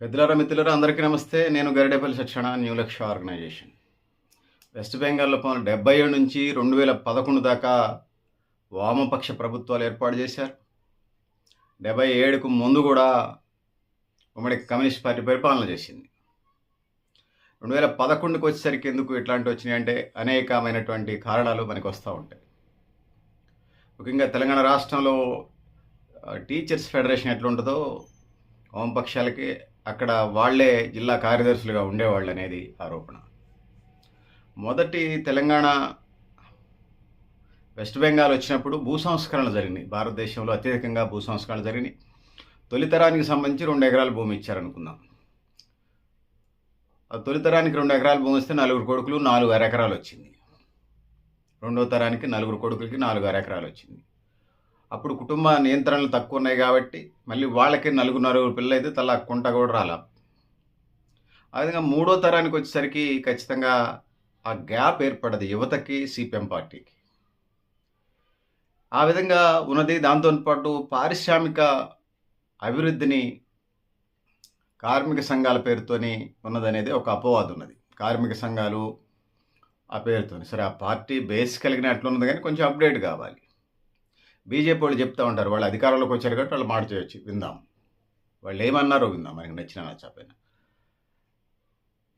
పెద్దలారా మిత్రులారా అందరికీ నమస్తే. నేను గరిడేపల్లి సత్యనారాయణ, న్యూ లక్ష్య ఆర్గనైజేషన్. వెస్ట్ బెంగాల్‌లో 1977 నుంచి 2011 దాకా వామపక్ష ప్రభుత్వాలు ఏర్పాటు చేశారు. 77కు ముందు కూడా ఉమ్మడి కమ్యూనిస్ట్ పార్టీ పరిపాలన చేసింది. 2011కి వచ్చేసరికి ఎందుకు ఇట్లాంటివి వచ్చినాయంటే అనేకమైనటువంటి కారణాలు మనకు వస్తూ ఉంటాయి. ముఖ్యంగా తెలంగాణ రాష్ట్రంలో టీచర్స్ ఫెడరేషన్ ఎట్లుంటుందో వామపక్షాలకి అక్కడ వాళ్లే జిల్లా కార్యదర్శులుగా ఉండేవాళ్ళు అనేది ఆరోపణ. మొదటి తెలంగాణ వెస్ట్ బెంగాల్ వచ్చినప్పుడు భూ సంస్కరణలు జరిగినాయి. భారతదేశంలో అత్యధికంగా భూ సంస్కరణలు జరిగినాయి. తొలితరానికి సంబంధించి 2 ఎకరాల భూమి ఇచ్చారనుకుందాం. ఆ తొలితరానికి 2 ఎకరాల భూమి ఇస్తే 4 కొడుకులు 4 అరెకరాలు వచ్చింది. రెండో తరానికి 4 కొడుకులకి 4 అరెకరాలు వచ్చింది. అప్పుడు కుటుంబ నియంత్రణలు తక్కువ ఉన్నాయి కాబట్టి మళ్ళీ వాళ్ళకి 4 పిల్లలు అయితే తలా కుంట కూడా రాలా. ఆ విధంగా మూడో తరానికి వచ్చేసరికి ఖచ్చితంగా ఆ గ్యాప్ ఏర్పడదు యువతకి, సిపిఎం పార్టీకి. ఆ విధంగా ఉన్నది. దాంతో పాటు పారిశ్రామిక అభివృద్ధిని కార్మిక సంఘాల పేరుతోని ఉన్నదనేది ఒక అపవాదు ఉన్నది. కార్మిక సంఘాలు ఆ పేరుతోని సరే ఆ పార్టీ బేస్ కలిగిన అట్లున్నది, కానీ కొంచెం అప్డేట్ కావాలి. బీజేపీ వాళ్ళు చెప్తూ ఉంటారు, వాళ్ళు అధికారంలోకి వచ్చారు కాబట్టి వాళ్ళు మాట చేయొచ్చు, విందాం, వాళ్ళు ఏమన్నారో విందాం, మనకి నచ్చినా నచ్చకపోయినా.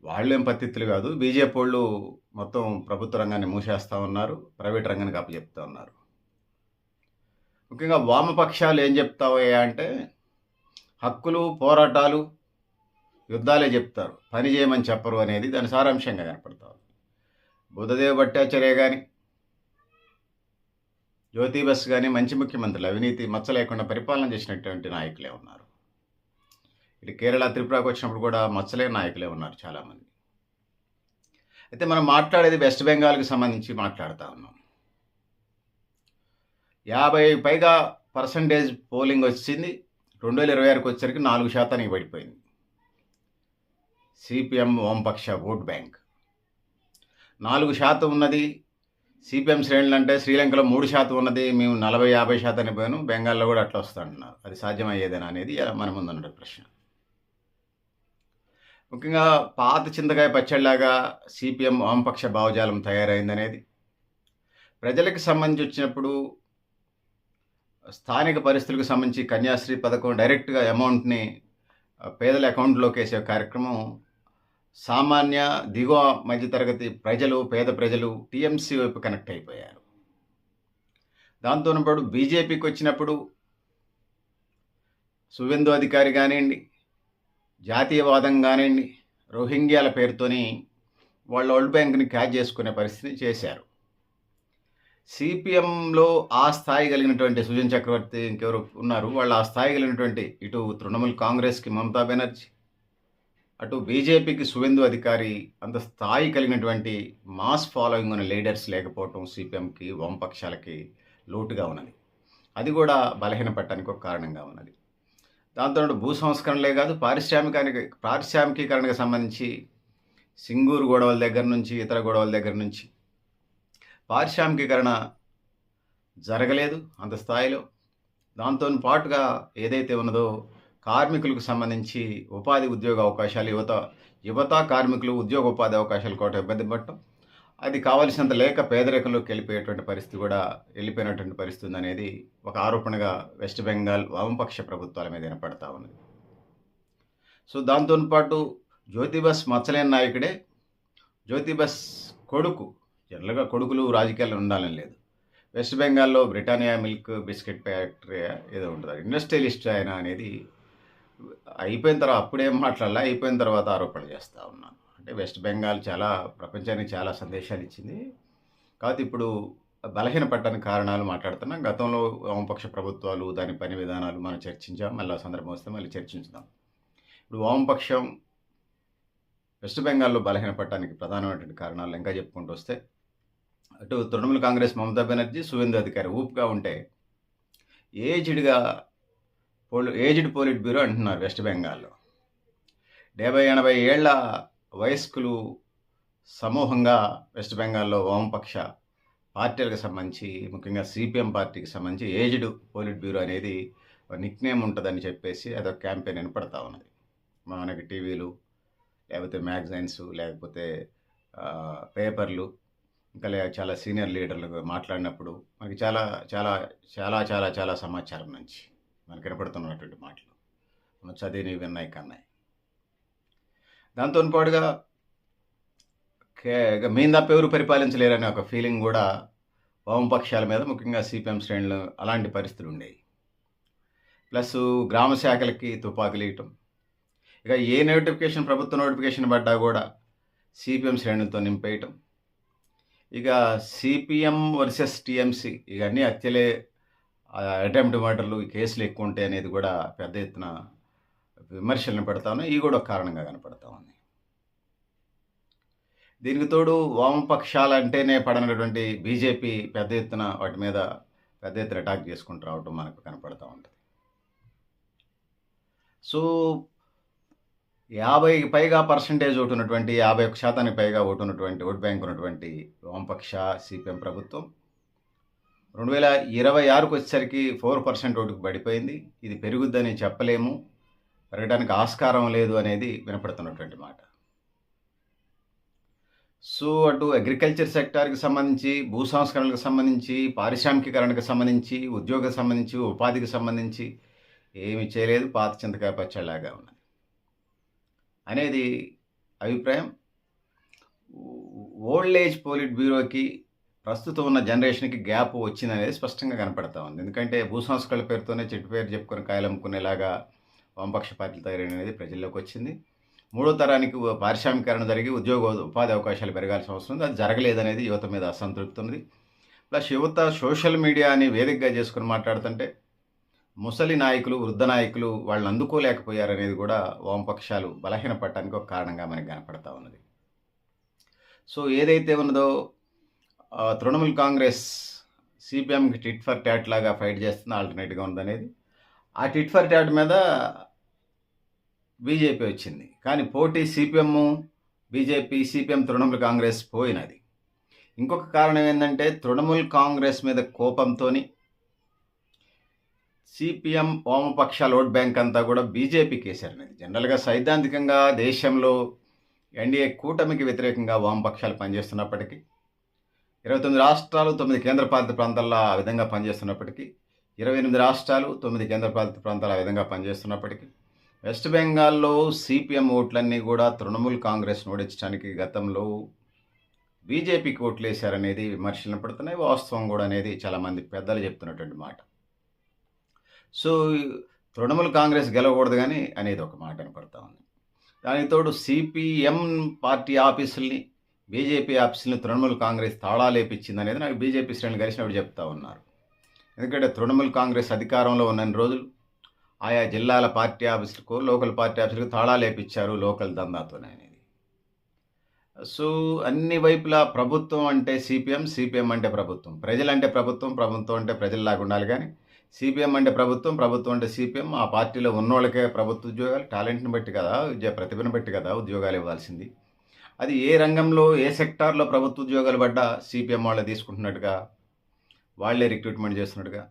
వాళ్ళు ఏం పత్తిత్తులు కాదు. బీజేపీ వాళ్ళు మొత్తం ప్రభుత్వ రంగాన్ని మూసేస్తూ ఉన్నారు, ప్రైవేట్ రంగానికి అప్పచెప్తూ ఉన్నారు. ముఖ్యంగా వామపక్షాలు ఏం చెప్తావయ్యా అంటే హక్కులు, పోరాటాలు, యుద్ధాలే చెప్తారు, పని చేయమని చెప్పరు అనేది దాని సారాంశంగా కనపడతారు. బుద్ధదేవ్ భట్టాచార్య కానీ, జ్యోతి బస్ కానీ మంచి ముఖ్యమంత్రులు, అవినీతి మచ్చ లేకుండా పరిపాలన చేసినటువంటి నాయకులే ఉన్నారు. ఇటు కేరళ, త్రిపురకు వచ్చినప్పుడు కూడా మచ్చలేని నాయకులే ఉన్నారు చాలామంది. అయితే మనం మాట్లాడేది వెస్ట్ బెంగాల్కి సంబంధించి మాట్లాడుతూ ఉన్నాం. 50% పోలింగ్ వచ్చింది. 2026కి వచ్చేసరికి 4% పడిపోయింది. సిపిఎం వామపక్ష ఓట్ బ్యాంక్ 4% ఉన్నది. సిపిఎం శ్రేణులు అంటే శ్రీలంకలో 3% ఉన్నది. మేము 40-50% పోయాను. బెంగాల్లో కూడా అట్లా వస్తుంటున్నారు. అది సాధ్యమయ్యేదేనా అనేది మన ముందున్న ప్రశ్న. ముఖ్యంగా పాత చింతకాయ పచ్చడిలాగా సిపిఎం వామపక్ష భావజాలం తయారైందనేది ప్రజలకు సంబంధించి వచ్చినప్పుడు స్థానిక పరిస్థితులకు సంబంధించి కన్యాశ్రీ పథకం డైరెక్ట్గా అమౌంట్ని పేదల అకౌంట్లోకి వేసే కార్యక్రమం సామాన్య దిగువ మధ్యతరగతి ప్రజలు, పేద ప్రజలు టీఎంసీ వైపు కనెక్ట్ అయిపోయారు. దాంతో పాటు బీజేపీకి వచ్చినప్పుడు సువేందు అధికారి కానివ్వండి, జాతీయవాదం కానివ్వండి, రోహింగ్యాల పేరుతోని వాళ్ళ వరల్డ్ బ్యాంక్ని క్యాచ్ చేసుకునే పరిస్థితి చేశారు. సిపిఎంలో ఆ స్థాయి కలిగినటువంటి సుజన్ చక్రవర్తి ఇంకెవరు ఉన్నారు, వాళ్ళు ఆ స్థాయి కలిగినటువంటి ఇటు తృణమూల్ కాంగ్రెస్కి మమతా బెనర్జీ, అటు బీజేపీకి సువేందు అధికారి అంత స్థాయి కలిగినటువంటి మాస్ ఫాలోయింగ్ ఉన్న లీడర్స్ లేకపోవటం సిపిఎంకి, వామపక్షాలకి లోటుగా ఉన్నది. అది కూడా బలహీనపడటానికి ఒక కారణంగా ఉన్నది. దాంతో భూ సంస్కరణలే కాదు, పారిశ్రామికీకరణకు సంబంధించి సింగూరు గొడవల దగ్గర నుంచి ఇతర గొడవల దగ్గర నుంచి పారిశ్రామికీకరణ జరగలేదు అంత స్థాయిలో. దాంతో పాటుగా ఏదైతే ఉన్నదో కార్మికులకు సంబంధించి ఉపాధి, ఉద్యోగ అవకాశాలు, యువత కార్మికులు ఉద్యోగ ఉపాధి అవకాశాలు కూడా ఇబ్బంది పడటం, అది కావలసినంత లేక పేదరికంలోకి వెళ్ళిపోయేటువంటి పరిస్థితి కూడా వెళ్ళిపోయినటువంటి పరిస్థితి అనేది ఒక ఆరోపణగా వెస్ట్ బెంగాల్ వామపక్ష ప్రభుత్వాల మీద వినపడతా ఉన్నది. సో దాంతో పాటు జ్యోతి బస్ మచ్చలేని నాయకుడే. జ్యోతి బస్ కొడుకు, జనరల్గా కొడుకులు రాజకీయాల్లో ఉండాలని లేదు. వెస్ట్ బెంగాల్లో బ్రిటానియా మిల్క్ బిస్కెట్ ఫ్యాక్టరీ ఏదో ఉంటుంది, ఇండస్ట్రియలిస్ట్ ఆయన అనేది అయిపోయిన తర్వాత అప్పుడేం మాట్లాడాలా, అయిపోయిన తర్వాత ఆరోపణలు చేస్తూ ఉన్నాను. అంటే వెస్ట్ బెంగాల్ చాలా ప్రపంచానికి చాలా సందేశాలు ఇచ్చింది. కాబట్టి ఇప్పుడు బలహీనపడటానికి కారణాలు మాట్లాడుతున్నాం. గతంలో వామపక్ష ప్రభుత్వాలు, దాని పని విధానాలు మనం చర్చించాం. మళ్ళీ ఆ సందర్భం వస్తే మళ్ళీ చర్చించుదాం. ఇప్పుడు వామపక్షం వెస్ట్ బెంగాల్లో బలహీనపడటానికి ప్రధానమైనటువంటి కారణాలు ఇంకా చెప్పుకుంటూ వస్తే, అటు తృణమూల్ కాంగ్రెస్ మమతా బెనర్జీ, సువేందు అధికారి ఊపుగా ఉంటే ఏజ్డ్ పోలిట్ బ్యూరో అంటున్నారు వెస్ట్ బెంగాల్లో. 70-80 ఏళ్ల వయస్కులు సమూహంగా వెస్ట్ బెంగాల్లో వామపక్ష పార్టీలకు సంబంధించి, ముఖ్యంగా సిపిఎం పార్టీకి సంబంధించి ఏజ్డ్ పోలిట్ బ్యూరో అనేది నిక్నేమ్ ఉంటుందని చెప్పేసి అదొక క్యాంపెయిన్ వినపడతా ఉన్నది. మనకి టీవీలు, లేకపోతే మ్యాగజైన్స్, లేకపోతే పేపర్లు, ఇంకా చాలా సీనియర్ లీడర్లు మాట్లాడినప్పుడు మనకి చాలా చాలా చాలా చాలా చాలా సమాచారం నుంచి మనకు వినపడుతున్నటువంటి మాటలు మనం చదివినవి విన్నాయి కన్నాయి. దాంతో పాటుగా మెయిన్ తప్ప ఎవరు పరిపాలించలేరనే ఒక ఫీలింగ్ కూడా వామపక్షాల మీద, ముఖ్యంగా సిపిఎం శ్రేణులు అలాంటి పరిస్థితులు ఉండేవి. ప్లస్ గ్రామ శాఖలకి తుపాకులు వేయటం, ఇక ఏ నోటిఫికేషన్, ప్రభుత్వ నోటిఫికేషన్ పడ్డా కూడా సిపిఎం శ్రేణులతో నింపేయటం, ఇక సిపిఎం వర్సెస్ టీఎంసీ ఇక అన్నీ హత్యలే, అటెంప్ట్ మర్డర్లు, ఈ కేసులు ఎక్కువ ఉంటాయి అనేది కూడా పెద్ద ఎత్తున విమర్శలను పెడతా ఉన్నాయి. ఇవి కూడా ఒక కారణంగా కనపడతా ఉంది. దీనికి తోడు వామపక్షాలు అంటేనే పడనటువంటి బీజేపీ పెద్ద ఎత్తున వాటి మీద పెద్ద ఎత్తున అటాక్ చేసుకుంటూ రావటం మనకు కనపడతా ఉంటుంది. సో 50కి పైగా పర్సెంటేజ్ ఓటు ఉన్నటువంటి, 51% పైగా ఓటు ఉన్నటువంటి, ఓటు బ్యాంక్ ఉన్నటువంటి వామపక్ష సిపిఎం ప్రభుత్వం 2026కు వచ్చేసరికి 4% ఓటుకు పడిపోయింది. ఇది పెరుగుద్దని చెప్పలేము, పెరగడానికి ఆస్కారం లేదు అనేది వినపడుతున్నటువంటి మాట. సో అటు అగ్రికల్చర్ సెక్టార్కి సంబంధించి, భూ సంస్కరణలకు సంబంధించి, పారిశ్రామికీకరణకు సంబంధించి, ఉద్యోగం సంబంధించి, ఉపాధికి సంబంధించి ఏమి చేయలేదు, పాత చింతకాయ పచ్చళ్ళలాగా ఉన్నది అనేది అభిప్రాయం. ఓల్డ్ ఏజ్ పోలిట్ బ్యూరోకి ప్రస్తుతం ఉన్న జనరేషన్కి గ్యాప్ వచ్చిందనేది స్పష్టంగా కనపడతా ఉంది. ఎందుకంటే భూ సంస్కరణల పేరుతోనే చెట్టు పేరు చెప్పుకొని కాయలు అమ్ముకునేలాగా వామపక్ష పార్టీలు తయారైనది ప్రజల్లోకి వచ్చింది. మూడో తరానికి పారిశ్రామికీకరణ జరిగి ఉపాధి అవకాశాలు పెరగాల్సిన అవసరం ఉంది. అది జరగలేదనేది యువత మీద అసంతృప్తి ఉంది. ప్లస్ యువత సోషల్ మీడియాని వేదికగా చేసుకుని మాట్లాడుతుంటే ముసలి నాయకులు, వృద్ధ నాయకులు వాళ్ళని అందుకోలేకపోయారనేది కూడా వామపక్షాలు బలహీనపడటానికి ఒక కారణంగా మనకి కనపడతా ఉన్నది. సో ఏదైతే ఉన్నదో తృణమూల్ కాంగ్రెస్ సిపిఎంకి టిట్ ఫర్ ట్యాట్ లాగా ఫైట్ చేస్తుంది, ఆల్టర్నేట్గా ఉందనేది. ఆ టిట్ ఫర్ ట్యాట్ మీద బీజేపీ వచ్చింది, కానీ పోటీ CPM, BJP, CPM, Trinamool Congress పోయినది. ఇంకొక కారణం ఏంటంటే తృణమూల్ కాంగ్రెస్ మీద కోపంతో సిపిఎం వామపక్షాల ఓట్ బ్యాంక్ అంతా కూడా బీజేపీకి వేశారనేది. జనరల్గా సైద్ధాంతికంగా దేశంలో ఎన్డీఏ కూటమికి వ్యతిరేకంగా వామపక్షాలు పనిచేస్తున్నప్పటికీ, 29 రాష్ట్రాలు 9 కేంద్రపాలిత ప్రాంతాల్లో ఆ విధంగా పనిచేస్తున్నప్పటికీ, 28 రాష్ట్రాలు 9 కేంద్రపాలిత ప్రాంతాలు ఆ విధంగా పనిచేస్తున్నప్పటికీ, వెస్ట్ బెంగాల్లో సిపిఎం ఓట్లన్నీ కూడా తృణమూల్ కాంగ్రెస్ ఓడించడానికి గతంలో బీజేపీకి ఓట్లు వేశారనేది విమర్శలు పడుతున్నాయి. వాస్తవం కూడా అనేది చాలామంది పెద్దలు చెప్తున్నటువంటి మాట. సో తృణమూల్ కాంగ్రెస్ గెలవకూడదు కానీ అనేది ఒక మాట వినపడతా ఉంది. దానికి తోడు సిపిఎం పార్టీ ఆఫీసుల్ని, బీజేపీ ఆఫీసుల్ని తృణమూల్ కాంగ్రెస్ తాళాలేపించింది అనేది నాకు బీజేపీ శ్రేణులు కలిసినప్పుడు చెప్తా ఉన్నారు. ఎందుకంటే తృణమూల్ కాంగ్రెస్ అధికారంలో ఉన్నన్ని రోజులు ఆయా జిల్లాల పార్టీ ఆఫీసులకు, లోకల్ పార్టీ ఆఫీసులకు తాళాలేపించారు లోకల్ దందాతోనే అనేది. సో అన్ని వైపులా ప్రభుత్వం అంటే సిపిఎం, సిపిఎం అంటే ప్రభుత్వం, ప్రజలంటే ప్రభుత్వం, ప్రభుత్వం అంటే ప్రజల్లాగా ఉండాలి. కానీ సిపిఎం అంటే ప్రభుత్వం, ప్రభుత్వం అంటే సిపిఎం. ఆ పార్టీలో ఉన్నోళ్ళకే ప్రభుత్వ ఉద్యోగాలు, టాలెంట్ని బట్టి కదా, ప్రతిభను బట్టి కదా ఉద్యోగాలు ఇవ్వాల్సింది. అది ఏ రంగంలో, ఏ సెక్టార్లో ప్రభుత్వ ఉద్యోగాలు పడ్డా సిపిఎం వాళ్ళే తీసుకుంటున్నట్టుగా, వాళ్లే రిక్రూట్మెంట్ చేస్తున్నట్టుగా,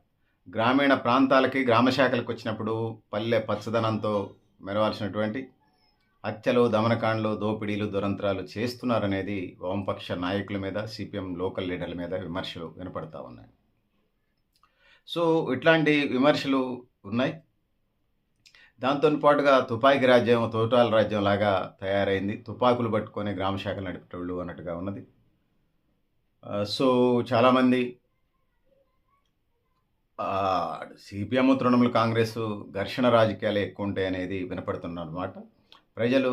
గ్రామీణ ప్రాంతాలకి, గ్రామ శాఖలకు వచ్చినప్పుడు పల్లె పచ్చదనంతో మెరవాల్సినటువంటి హత్యలు, దమనకాండలు, దోపిడీలు, దురంతరాలు చేస్తున్నారనేది వామపక్ష నాయకుల మీద, సిపిఎం లోకల్ లీడర్ల మీద విమర్శలు వినపడతా ఉన్నాయి. సో ఇట్లాంటి విమర్శలు ఉన్నాయి. దాంతో పాటుగా తుపాకీ రాజ్యం, తోటాల రాజ్యం లాగా తయారైంది. తుపాకులు పట్టుకొని గ్రామ శాఖలు నడిపేటోళ్ళు అన్నట్టుగా ఉన్నది. సో చాలామంది సిపిఎం, తృణమూల్ కాంగ్రెస్ ఘర్షణ రాజకీయాలు ఎక్కువ ఉంటాయి అనేది వినపడుతున్నమాట. ప్రజలు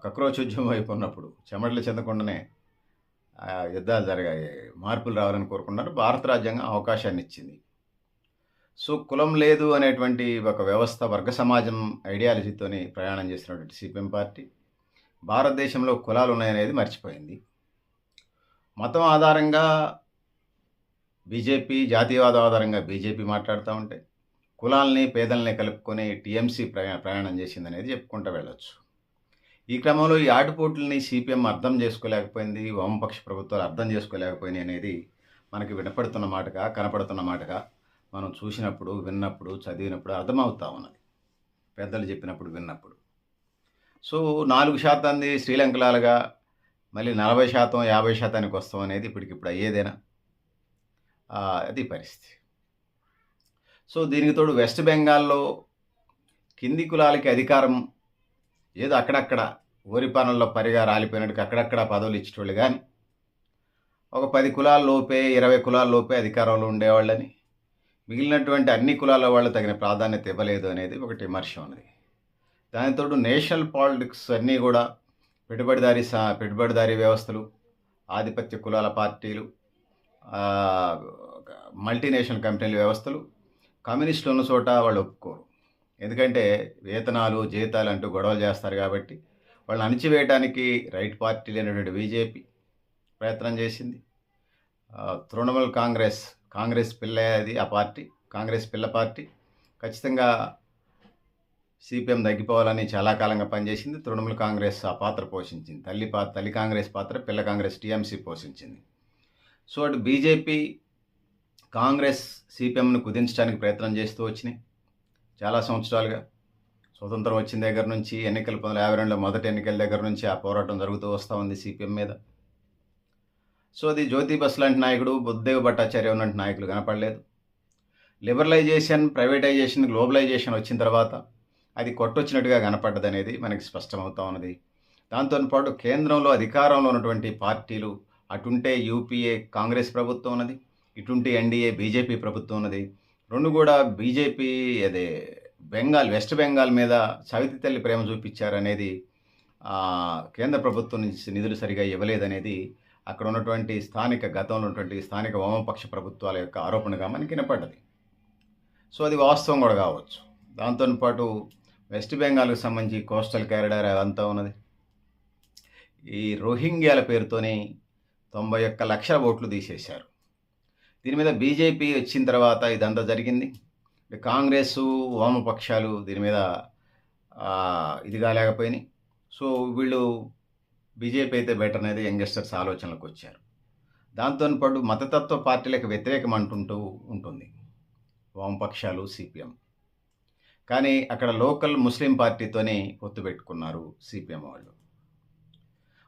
కక్రోచ్ ఉద్యమం వైపు ఉన్నప్పుడు చెమటలు చెందకుండానే యుద్ధాలు జరిగాయి, మార్పులు రావాలని కోరుకున్నారు. భారత రాజ్యాంగం అవకాశాన్ని ఇచ్చింది. సో కులం లేదు అనేటువంటి ఒక వ్యవస్థ, వర్గ సమాజం ఐడియాలజీతోని ప్రయాణం చేసినటువంటి సిపిఎం పార్టీ భారతదేశంలో కులాలు ఉన్నాయనేది మర్చిపోయింది. మతం ఆధారంగా బీజేపీ, జాతీయవాదం ఆధారంగా బీజేపీ మాట్లాడుతూ ఉంటే, కులాలని, పేదల్ని కలుపుకొని టీఎంసీ ప్రయాణం చేసిందనేది చెప్పుకుంటూ వెళ్ళొచ్చు. ఈ క్రమంలో ఈ ఆటుపోట్లని సిపిఎం అర్థం చేసుకోలేకపోయింది, వామపక్ష ప్రభుత్వాలు అర్థం చేసుకోలేకపోయినాయి అనేది మనకి వినపడుతున్న మాటగా, కనపడుతున్న మాటగా మనం చూసినప్పుడు, విన్నప్పుడు, చదివినప్పుడు అర్థమవుతా ఉన్నది, పెద్దలు చెప్పినప్పుడు, విన్నప్పుడు. సో 4% శ్రీలంకలాగా మళ్ళీ 40%, 50%కి వస్తాం అనేది ఇప్పటికిప్పుడు అయ్యేదేనా? అది పరిస్థితి. సో దీనికి తోడు వెస్ట్ బెంగాల్‌లో కింది కులాలకి అధికారం ఏదో అక్కడక్కడ ఓరిపానల్లో పరిగా రాలిపోయినట్టుగా అక్కడక్కడ పదవులు ఇచ్చేటోళ్ళు గాని, ఒక 10 కులాల లోపే, 20 కులాల లోపే అధికారంలో ఉండేవాళ్ళని, మిగిలినటువంటి అన్ని కులాల వాళ్ళు తగిన ప్రాధాన్యత ఇవ్వలేదు అనేది ఒకటి విమర్శ ఉన్నది. దానికి తోడు నేషనల్ పాలిటిక్స్ అన్నీ కూడా పెట్టుబడిదారీ వ్యవస్థలు, ఆధిపత్య కులాల పార్టీలు, మల్టీనేషనల్ కంపెనీల వ్యవస్థలు, కమ్యూనిస్టులు ఉన్న చోట వాళ్ళు ఒప్పుకోరు. ఎందుకంటే వేతనాలు, జీతాలు అంటూ గొడవలు చేస్తారు కాబట్టి వాళ్ళని అణిచివేయడానికి రైట్ పార్టీ లేనటువంటి బీజేపీ ప్రయత్నం చేసింది. తృణమూల్ కాంగ్రెస్ పిల్ల అది ఆ పార్టీ, కాంగ్రెస్ పిల్ల పార్టీ ఖచ్చితంగా సిపిఎం తగ్గిపోవాలని చాలా కాలంగా పనిచేసింది. తృణమూల్ కాంగ్రెస్ ఆ పాత్ర పోషించింది. తల్లి కాంగ్రెస్ పాత్ర పిల్ల కాంగ్రెస్ టీఎంసీ పోషించింది. సో అటు బీజేపీ, కాంగ్రెస్ సిపిఎంను కుదించడానికి ప్రయత్నం చేస్తూ వచ్చినాయి చాలా సంవత్సరాలుగా. స్వతంత్రం వచ్చిన దగ్గర నుంచి 1952లో మొదటి ఎన్నికల దగ్గర నుంచి ఆ పోరాటం జరుగుతూ వస్తూ ఉంది సిపిఎం మీద. సో అది జ్యోతి బసు లాంటి నాయకుడు, బుద్ధదేవ్ భట్టాచార్య ఉన్నటువంటి నాయకులు కనపడలేదు. లిబరలైజేషన్, ప్రైవేటైజేషన్, గ్లోబలైజేషన్ వచ్చిన తర్వాత అది కొట్టొచ్చినట్టుగా కనపడ్డది అనేది మనకి స్పష్టమవుతా ఉన్నది. దాంతోపాటు కేంద్రంలో అధికారంలో ఉన్నటువంటి పార్టీలు అటుంటే యూపీఏ కాంగ్రెస్ ప్రభుత్వం ఉన్నది, ఇటుంటే ఎన్డీఏ బీజేపీ ప్రభుత్వం ఉన్నది. రెండు కూడా బీజేపీ వెస్ట్ బెంగాల్ మీద సవితి తల్లి ప్రేమ చూపించారనేది, కేంద్ర ప్రభుత్వం నుంచి నిధులు సరిగా ఇవ్వలేదనేది అక్కడ ఉన్నటువంటి గతంలో ఉన్నటువంటి స్థానిక వామపక్ష ప్రభుత్వాల యొక్క ఆరోపణగా మనకి వినపడ్డది. సో అది వాస్తవం కూడా కావచ్చు. దాంతోపాటు వెస్ట్ బెంగాల్కి సంబంధించి కోస్టల్ కారిడార్ అదంతా ఉన్నది. ఈ రోహింగ్యాల పేరుతోని 91 లక్షల ఓట్లు తీసేశారు. దీని మీద బీజేపీ వచ్చిన తర్వాత ఇదంతా జరిగింది. కాంగ్రెస్, వామపక్షాలు దీని మీద ఇది కాలేకపోయినాయి. సో వీళ్ళు బీజేపీ అయితే బెటర్ అనేది యంగ్స్టర్స్ ఆలోచనలకు వచ్చారు. దాంతోపాటు మతతత్వ పార్టీలకు వ్యతిరేకం అంటుంటూ ఉంటుంది వామపక్షాలు, సిపిఎం. కానీ అక్కడ లోకల్ ముస్లిం పార్టీతోనే పొత్తు పెట్టుకున్నారు సిపిఎం వాళ్ళు.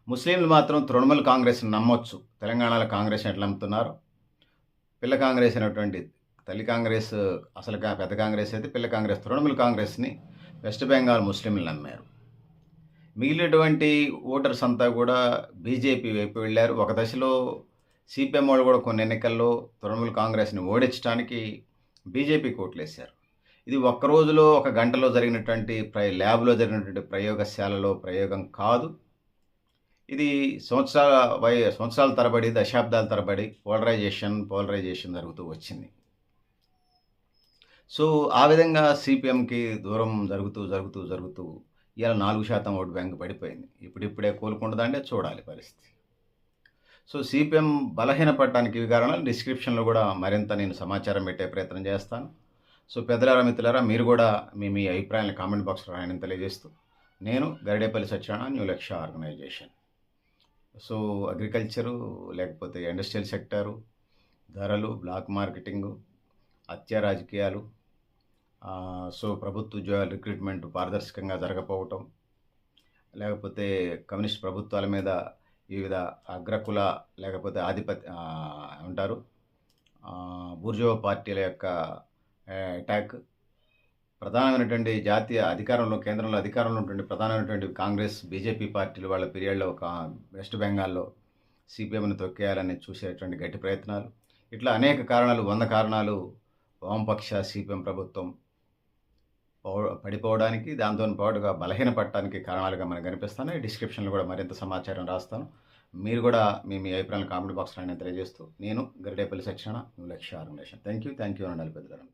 ముస్లింలు మాత్రం తృణమూల్ కాంగ్రెస్ని నమ్మొచ్చు. తెలంగాణలో కాంగ్రెస్ ఎట్లా నమ్ముతున్నారు, పిల్ల కాంగ్రెస్ అయినటువంటి తల్లి కాంగ్రెస్, అసలు పెద్ద కాంగ్రెస్ అయితే పిల్ల కాంగ్రెస్, తృణమూల్ కాంగ్రెస్ని వెస్ట్ బెంగాల్ ముస్లింలు నమ్మారు. మిగిలినటువంటి ఓటర్స్ అంతా కూడా బీజేపీ వైపు వెళ్ళారు. ఒక దశలో సిపిఎం వాళ్ళు కూడా కొన్ని ఎన్నికల్లో తృణమూల్ కాంగ్రెస్ని ఓడించడానికి బీజేపీకి ఓట్లేశారు. ఇది ఒక్క రోజులో, ఒక గంటలో జరిగినటువంటి ల్యాబ్లో జరిగినటువంటి ప్రయోగశాలలో ప్రయోగం కాదు. ఇది సంవత్సరాల తరబడి, దశాబ్దాల తరబడి పోలరైజేషన్ జరుగుతూ వచ్చింది. సో ఆ విధంగా సిపిఎంకి దూరం జరుగుతూ ఇవాళ 4% ఓటు బ్యాంక్ పడిపోయింది. ఇప్పుడిప్పుడే కోలుకుంటుందంటే చూడాలి పరిస్థితి. సో సిపిఎం బలహీనపడటానికి ఇవి కారణాలు. డిస్క్రిప్షన్లో కూడా మరింత నేను సమాచారం పెట్టే ప్రయత్నం చేస్తాను. సో పెద్దలారా, మిత్రులారా, మీరు కూడా మీ అభిప్రాయాలను కామెంట్ బాక్స్లో రాయని తెలియజేస్తూ, నేను గరిడేపల్లి సత్యనారాయణ, న్యూ లక్ష్య ఆర్గనైజేషన్. సో అగ్రికల్చరు, లేకపోతే ఇండస్ట్రియల్ సెక్టారు, ధరలు, బ్లాక్ మార్కెటింగు, హత్య రాజకీయాలు, సో ప్రభుత్వ ఉద్యోగాల రిక్రూట్మెంట్ పారదర్శకంగా జరగకపోవటం, లేకపోతే కమ్యూనిస్ట్ ప్రభుత్వాల మీద వివిధ అగ్రకుల లేకపోతే ఏమంటారు బూర్జోవా పార్టీల యొక్క అటాక్, ప్రధానమైనటువంటి కేంద్రంలో అధికారంలో ఉన్నటువంటి ప్రధానమైనటువంటి కాంగ్రెస్, బీజేపీ పార్టీలు వాళ్ళ పీరియడ్లో వెస్ట్ బెంగాల్లో సిపిఎంని తొక్కేయాలని చూసేటువంటి గట్టి ప్రయత్నాలు, ఇట్లా అనేక కారణాలు, 100 కారణాలు వామపక్ష సిపిఎం ప్రభుత్వం పడిపోవడానికి, దాంతో పాటుగా బలహీనపడటానికి కారణాలుగా మనకు కనిపిస్తాయి. డిస్క్రిప్షన్లో కూడా మరింత సమాచారం రాస్తాను. మీరు కూడా మీ అభిప్రాయాలను కామెంట్ బాక్స్లో తెలియజేస్తూ, నేను గరిడేపల్లి సత్యనారాయణ, న్యూ లక్ష్య ఆర్గనైజేషన్. థ్యాంక్ యూ అని పెద్దలు.